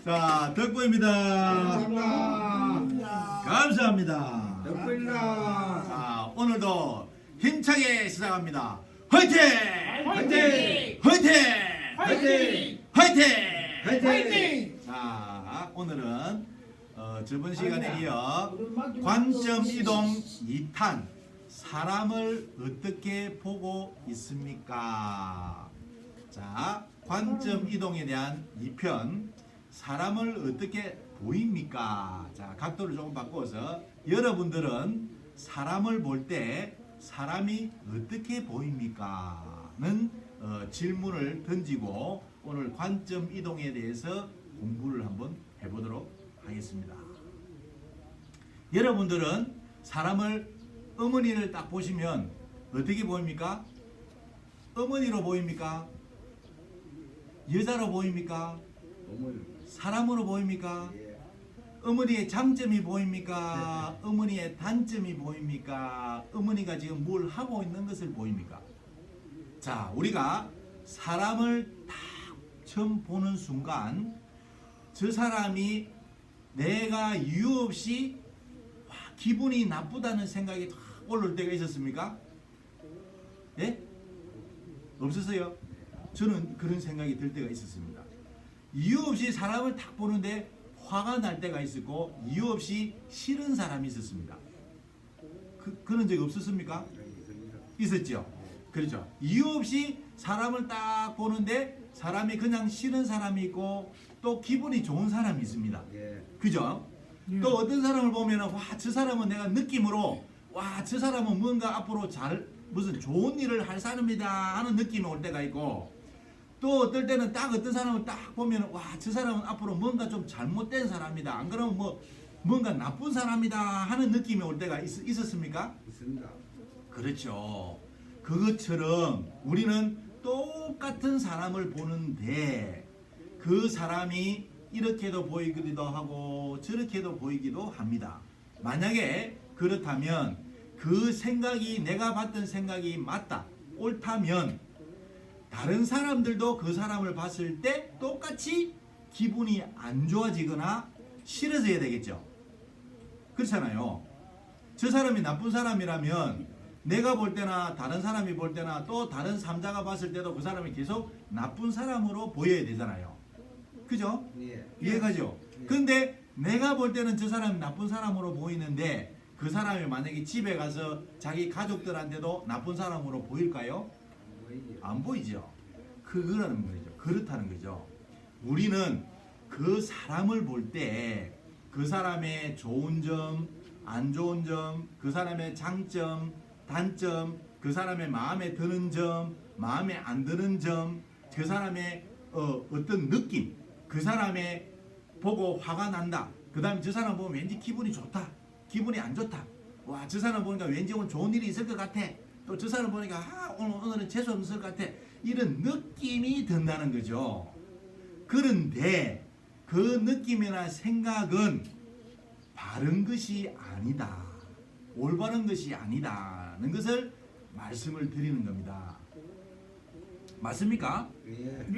자, 덕구입니다. 감사합니다. 감사합니다. 덕분입니다. 자, 오늘도 힘차게 시작합니다. 화이팅! 화이팅! 화이팅! 화이팅! 화이팅! 화이팅! 자, 오늘은 저번 시간에 이어 관점 이동 2탄 사람을 어떻게 보고 있습니까? 자, 관점 이동에 대한 2편 사람을 어떻게 보입니까? 자, 각도를 조금 바꿔서 여러분들은 사람을 볼 때 사람이 어떻게 보입니까? 는 질문을 던지고 오늘 관점 이동에 대해서 공부를 한번 해보도록 하겠습니다. 여러분들은 사람을 어머니를 딱 보시면 어떻게 보입니까? 어머니로 보입니까? 여자로 보입니까? 사람으로 보입니까? 어머니의 장점이 보입니까? 어머니의 단점이 보입니까? 어머니가 지금 뭘 하고 있는 것을 보입니까? 자, 우리가 사람을 딱 처음 보는 순간 저 사람이 내가 이유 없이 기분이 나쁘다는 생각이 탁 올라올 때가 있었습니까? 예? 없었어요? 저는 그런 생각이 들 때가 있었습니다. 이유 없이 사람을 딱 보는데 화가 날 때가 있었고 이유 없이 싫은 사람이 있었습니다. 그런 적 없었습니까? 있었죠. 그렇죠. 이유 없이 사람을 딱 보는데 사람이 그냥 싫은 사람이 있고 또 기분이 좋은 사람이 있습니다. 그죠? 또 어떤 사람을 보면은 와, 저 사람은 내가 느낌으로 와, 저 사람은 뭔가 앞으로 무슨 좋은 일을 할 사람이다 하는 느낌이 올 때가 있고 또 어떨 때는 딱 어떤 사람을 딱 보면 와, 저 사람은 앞으로 뭔가 좀 잘못된 사람이다. 안 그러면 뭔가 나쁜 사람이다 하는 느낌이 올 때가 있었습니까? 있습니다. 그렇죠. 그것처럼 우리는 똑같은 사람을 보는데 그 사람이 이렇게도 보이기도 하고 저렇게도 보이기도 합니다. 만약에 그렇다면 그 생각이 내가 봤던 생각이 맞다, 옳다면 다른 사람들도 그 사람을 봤을 때 똑같이 기분이 안 좋아지거나 싫어져야 되겠죠. 그렇잖아요. 저 사람이 나쁜 사람이라면 내가 볼 때나 다른 사람이 볼 때나 또 다른 삼자가 봤을 때도 그 사람이 계속 나쁜 사람으로 보여야 되잖아요. 그죠? 이해가죠? 근데 내가 볼 때는 저 사람이 나쁜 사람으로 보이는데 그 사람이 만약에 집에 가서 자기 가족들한테도 나쁜 사람으로 보일까요? 안 보이죠. 그거라는 거죠. 그렇다는 거죠. 우리는 그 사람을 볼 때 그 사람의 좋은 점, 안 좋은 점, 그 사람의 장점, 단점, 그 사람의 마음에 드는 점, 마음에 안 드는 점, 그 사람의 어떤 느낌, 그 사람의 보고 화가 난다. 그 다음에 저 사람 보면 왠지 기분이 좋다. 기분이 안 좋다. 와, 저 사람 보니까 왠지 오늘 좋은 일이 있을 것 같아. 또 저 사람 보니까 오늘은 재수 없을 것 같아. 이런 느낌이 든다는 거죠. 그런데 그 느낌이나 생각은 바른 것이 아니다. 올바른 것이 아니다는 것을 말씀을 드리는 겁니다. 맞습니까?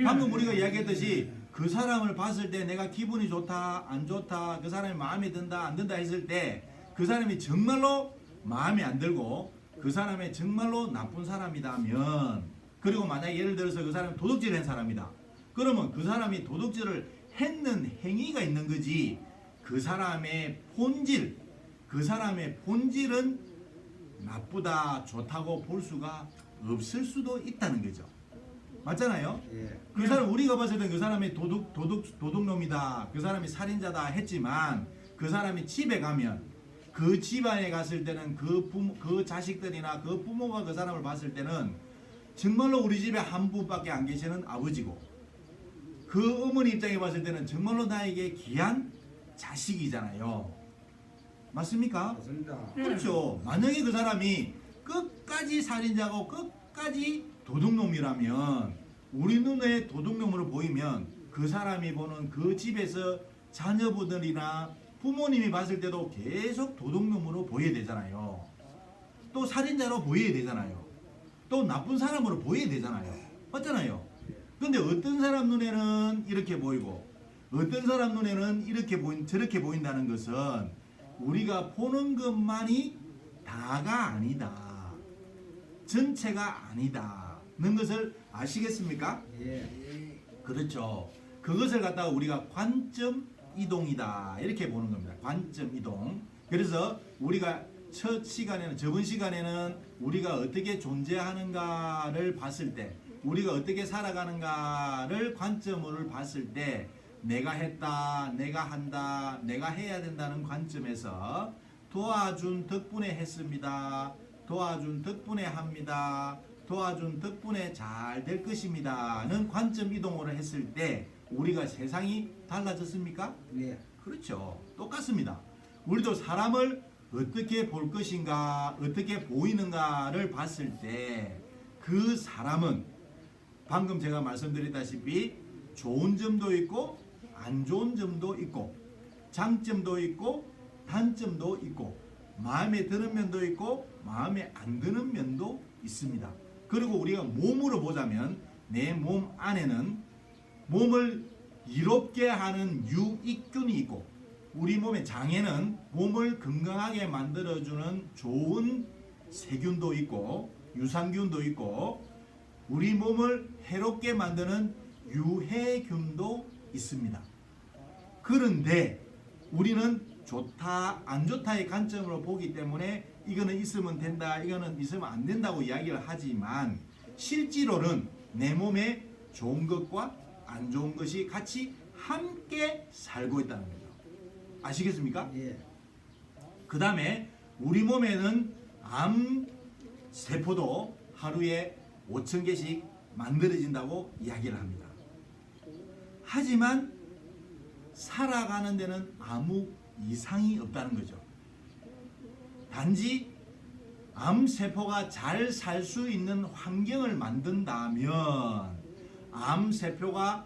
방금 우리가 이야기했듯이 그 사람을 봤을 때 내가 기분이 좋다, 안 좋다, 그 사람이 마음에 든다, 안 든다 했을 때 그 사람이 정말로 마음에 안 들고 그 사람이 정말로 나쁜 사람이라면 그리고 만약 예를 들어서 그 사람이 도둑질을 한 사람이다. 그러면 그 사람이 도둑질을 했는 행위가 있는 거지 그 사람의 본질, 그 사람의 본질은 나쁘다, 좋다고 볼 수가 없을 수도 있다는 거죠. 맞잖아요? 그 사람 우리가 봤을 때 그 사람이 도둑놈이다, 그 사람이 살인자다 했지만 그 사람이 집에 가면 그 집안에 갔을 때는 그 자식들이나 그 부모가 그 사람을 봤을 때는 정말로 우리 집에 한 분밖에 안 계시는 아버지고 그 어머니 입장에 봤을 때는 정말로 나에게 귀한 자식이잖아요. 맞습니까? 맞습니다. 그렇죠. 만약에 그 사람이 끝까지 살인자고 끝까지 도둑놈이라면 우리 눈에 도둑놈으로 보이면 그 사람이 보는 그 집에서 자녀분들이나 부모님이 봤을 때도 계속 도둑놈으로 보여야 되잖아요. 또 살인자로 보여야 되잖아요. 또 나쁜 사람으로 보여야 되잖아요. 맞잖아요. 근데 어떤 사람 눈에는 이렇게 보이고 어떤 사람 눈에는 이렇게 저렇게 보인다는 것은 우리가 보는 것만이 다가 아니다. 전체가 아니다는 것을 아시겠습니까? 예. 그렇죠. 그것을 갖다가 우리가 관점 이동이다 이렇게 보는 겁니다. 관점 이동. 그래서 우리가 저번 시간에는 우리가 어떻게 존재하는가를 봤을 때, 우리가 어떻게 살아가는가를 관점을 봤을 때, 내가 했다, 내가 한다, 내가 해야 된다는 관점에서 도와준 덕분에 했습니다. 도와준 덕분에 합니다. 도와준 덕분에 잘 될 것입니다는 관점 이동을 했을 때 우리가 세상이 달라졌습니까? 예. 그렇죠. 똑같습니다. 우리도 사람을 어떻게 볼 것인가, 어떻게 보이는가를 봤을 때 그 사람은 방금 제가 말씀드렸다시피 좋은 점도 있고 안 좋은 점도 있고 장점도 있고 단점도 있고 마음에 드는 면도 있고 마음에 안 드는 면도 있습니다. 그리고 우리가 몸으로 보자면 내 몸 안에는 몸을 이롭게 하는 유익균이 있고 우리 몸의 장에는 몸을 건강하게 만들어주는 좋은 세균도 있고 유산균도 있고 우리 몸을 해롭게 만드는 유해균도 있습니다. 그런데 우리는 좋다 안 좋다의 관점으로 보기 때문에 이거는 있으면 된다 이거는 있으면 안 된다고 이야기를 하지만 실제로는 내 몸에 좋은 것과 안 좋은 것이 같이 함께 살고 있다는 거죠. 아시겠습니까? 예. 그 다음에 우리 몸에는 암 세포도 하루에 5,000개씩 만들어진다고 이야기를 합니다. 하지만 살아가는 데는 아무 이상이 없다는 거죠. 단지 암 세포가 잘 살 수 있는 환경을 만든다면 암 세포가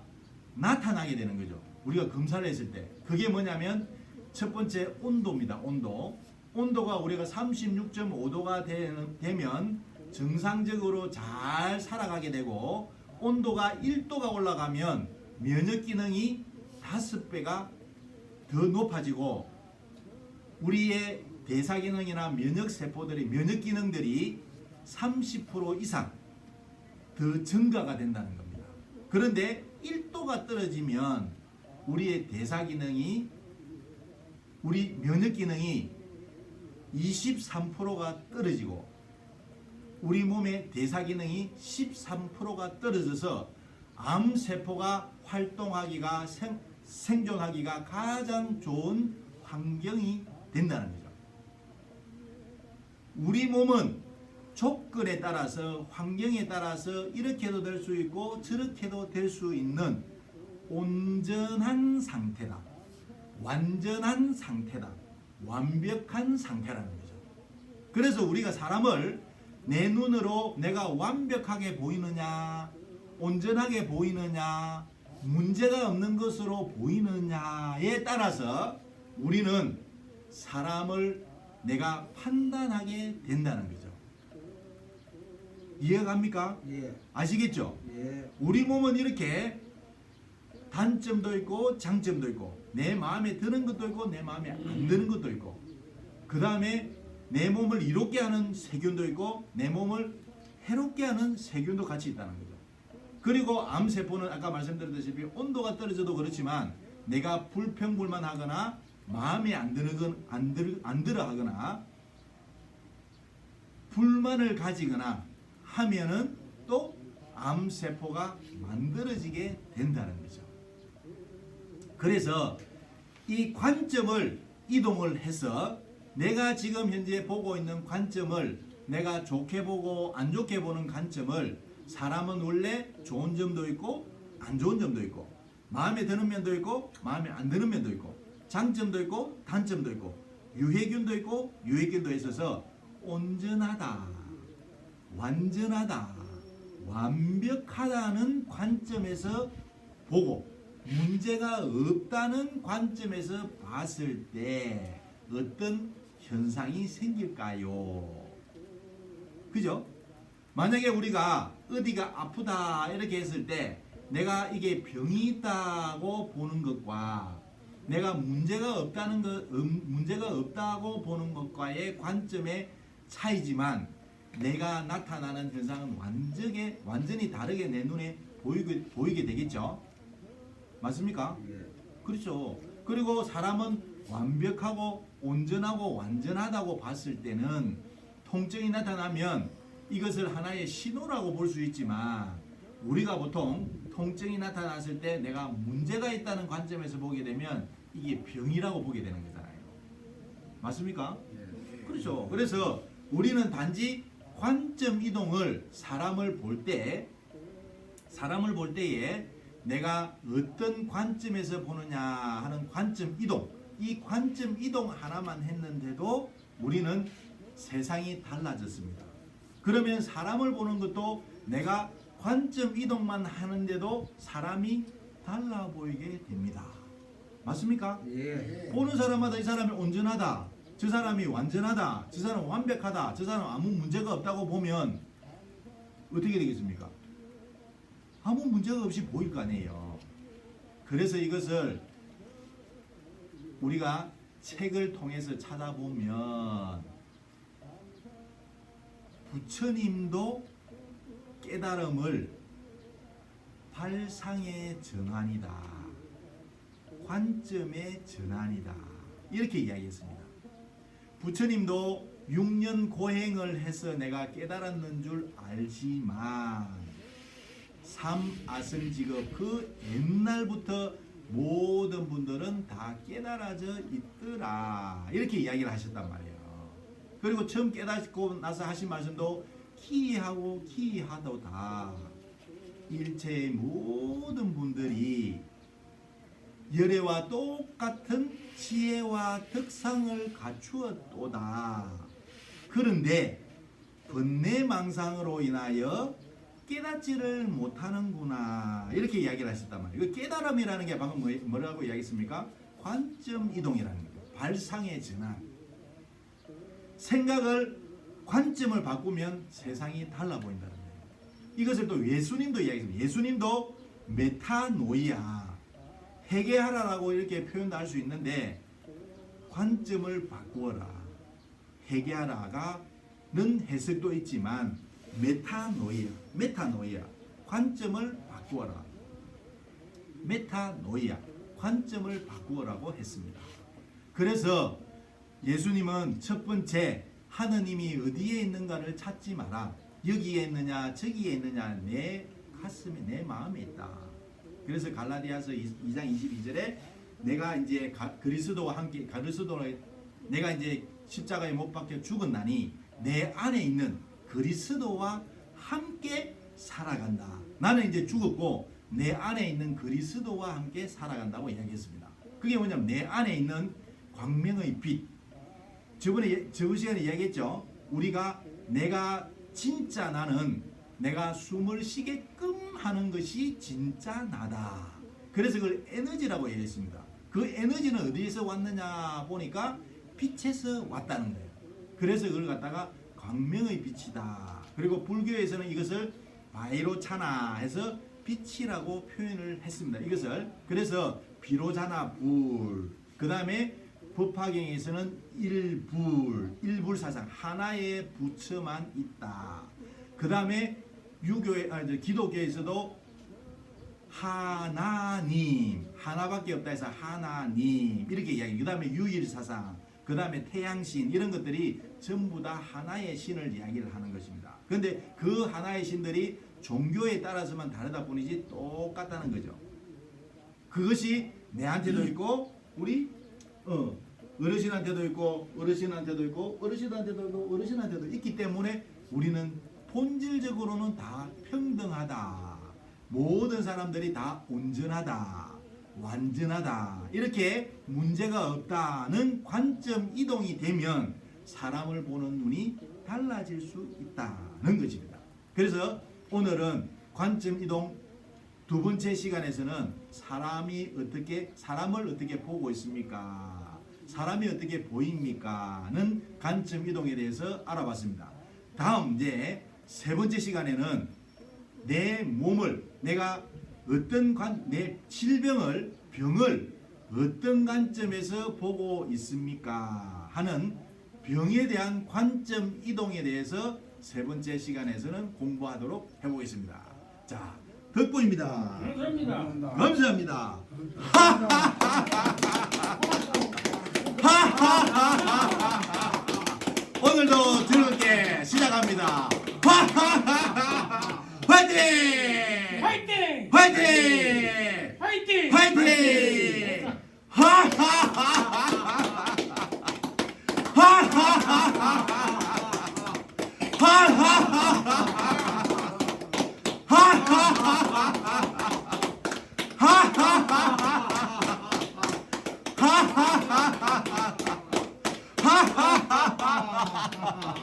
나타나게 되는 거죠. 우리가 검사를 했을 때 그게 뭐냐면 첫 번째 온도입니다. 온도가 우리가 36.5도가 되면 정상적으로 잘 살아가게 되고 온도가 1도가 올라가면 면역 기능이 5배가 더 높아지고 우리의 대사 기능이나 면역 세포들의 면역 기능들이 30% 이상 더 증가가 된다는 겁니다. 그런데 1도가 떨어지면 우리의 대사 기능이 우리 면역 기능이 23%가 떨어지고 우리 몸의 대사 기능이 13%가 떨어져서 암 세포가 활동하기가 생존하기가 가장 좋은 환경이 된다는 거죠. 우리 몸은 조건에 따라서 환경에 따라서 이렇게도 될 수 있고 저렇게도 될 수 있는 온전한 상태다. 완전한 상태다. 완벽한 상태라는 거죠. 그래서 우리가 사람을 내 눈으로 내가 완벽하게 보이느냐, 온전하게 보이느냐, 문제가 없는 것으로 보이느냐에 따라서 우리는 사람을 내가 판단하게 된다는 거죠. 이해갑니까? 예. 아시겠죠? 예. 우리 몸은 이렇게 단점도 있고 장점도 있고 내 마음에 드는 것도 있고 내 마음에 안 드는 것도 있고 그 다음에 내 몸을 이롭게 하는 세균도 있고 내 몸을 해롭게 하는 세균도 같이 있다는 거죠. 그리고 암세포는 아까 말씀드렸다시피 온도가 떨어져도 그렇지만 내가 불평불만하거나 마음에 안 들어 하거나 불만을 가지거나 하면은 또 암세포가 만들어지게 된다는 거죠. 그래서 이 관점을 이동을 해서 내가 지금 현재 보고 있는 관점을 내가 좋게 보고 안 좋게 보는 관점을 사람은 원래 좋은 점도 있고 안 좋은 점도 있고 마음에 드는 면도 있고 마음에 안 드는 면도 있고 장점도 있고 단점도 있고 유해균도 있고 유해균도 있어서 온전하다, 완전하다, 완벽하다는 관점에서 보고 문제가 없다는 관점에서 봤을 때 어떤 현상이 생길까요? 그죠? 만약에 우리가 어디가 아프다 이렇게 했을 때 내가 이게 병이 있다고 보는 것과 내가 문제가 없다고 보는 것과의 관점의 차이지만 내가 나타나는 현상은 완전히 다르게 내 눈에 보이게 되겠죠. 맞습니까? 그렇죠. 그리고 사람은 완벽하고 온전하고 완전하다고 봤을 때는 통증이 나타나면 이것을 하나의 신호라고 볼 수 있지만 우리가 보통 통증이 나타났을 때 내가 문제가 있다는 관점에서 보게 되면 이게 병이라고 보게 되는 거잖아요. 맞습니까? 그렇죠. 그래서 우리는 단지 관점 이동을 사람을 볼 때에 내가 어떤 관점에서 보느냐 하는 관점 이동, 이 관점 이동 하나만 했는데도 우리는 세상이 달라졌습니다. 그러면 사람을 보는 것도 내가 관점 이동만 하는데도 사람이 달라 보이게 됩니다. 맞습니까? 예. 보는 사람마다 이 사람이 온전하다, 저 사람이 완전하다, 저 사람은 완벽하다, 저 사람은 아무 문제가 없다고 보면 어떻게 되겠습니까? 아무 문제가 없이 보일 거 아니에요. 그래서 이것을 우리가 책을 통해서 찾아보면 부처님도 깨달음을 발상의 전환이다, 관점의 전환이다, 이렇게 이야기했습니다. 부처님도 6년 고행을 해서 내가 깨달았는 줄 알지만 삼아승직업 그 옛날부터 모든 분들은 다 깨달아져 있더라, 이렇게 이야기를 하셨단 말이에요. 그리고 처음 깨닫고 나서 하신 말씀도 기이하고 기이하도다, 일체의 모든 분들이 열애와 똑같은 지혜와 덕상을 갖추었도다. 그런데 번뇌망상으로 인하여 깨닫지를 못하는구나, 이렇게 이야기를 하셨단 말이에요. 깨달음이라는 게 방금 뭐라고 이야기했습니까? 관점 이동이라는 거예요. 발상의 전환. 생각을 관점을 바꾸면 세상이 달라 보인다는 거예요. 이것을 또 예수님도 이야기했습니다. 예수님도 메타노이아, 회개하라라고 이렇게 표현도 할 수 있는데 관점을 바꾸어라, 회개하라가는 해석도 있지만 메타노이아, 관점을 바꾸어라, 메타노이아, 관점을 바꾸어라고 했습니다. 그래서 예수님은 첫 번째 하느님이 어디에 있는가를 찾지 마라, 여기에 있느냐 저기에 있느냐 내 가슴에 내 마음에 있다. 그래서 갈라디아서 2장 22절에 내가 이제 그리스도와 함께 내가 이제 십자가에 못 박혀 죽었나니 내 안에 있는 그리스도와 함께 살아간다. 나는 이제 죽었고 내 안에 있는 그리스도와 함께 살아간다고 이야기했습니다. 그게 뭐냐면 내 안에 있는 광명의 빛. 저번 시간에 이야기했죠. 우리가 내가 진짜 나는 내가 숨을 쉬게끔 하는 것이 진짜 나다. 그래서 그걸 에너지라고 얘기했습니다. 그 에너지는 어디에서 왔느냐 보니까 빛에서 왔다는 거예요. 그래서 그걸 갖다가 광명의 빛이다. 그리고 불교에서는 이것을 바이로차나 해서 빛이라고 표현을 했습니다. 이것을 그래서 비로자나 불, 그 다음에 법화경에서는 일불사상, 하나의 부처만 있다. 그 다음에 기독교에서도 하나님, 하나밖에 없다 해서 하나님 이렇게 이야기. 그 다음에 유일사상, 그 다음에 태양신, 이런 것들이 전부 다 하나의 신을 이야기를 하는 것입니다. 그런데 그 하나의 신들이 종교에 따라서만 다르다 뿐이지 똑같다는 거죠. 그것이 내한테도 있고 우리 어르신한테도 있고 어르신한테도 있고 어르신한테도 있고 어르신한테도 있기 때문에 우리는 본질적으로는 다 평등하다. 모든 사람들이 다 온전하다, 완전하다, 이렇게 문제가 없다는 관점 이동이 되면 사람을 보는 눈이 달라질 수 있다는 것입니다. 그래서 오늘은 관점 이동 두 번째 시간에서는 사람을 어떻게 보고 있습니까? 사람이 어떻게 보입니까?는 관점 이동에 대해서 알아봤습니다. 다음 이제 세 번째 시간에는 내 몸을 내가 내 질병을 병을 어떤 관점에서 보고 있습니까? 하는 병에 대한 관점 이동에 대해서 세 번째 시간에서는 공부하도록 해보겠습니다. 자, 덕분입니다. 감사합니다. 감사합니다. 오늘도 즐겁게 시작합니다.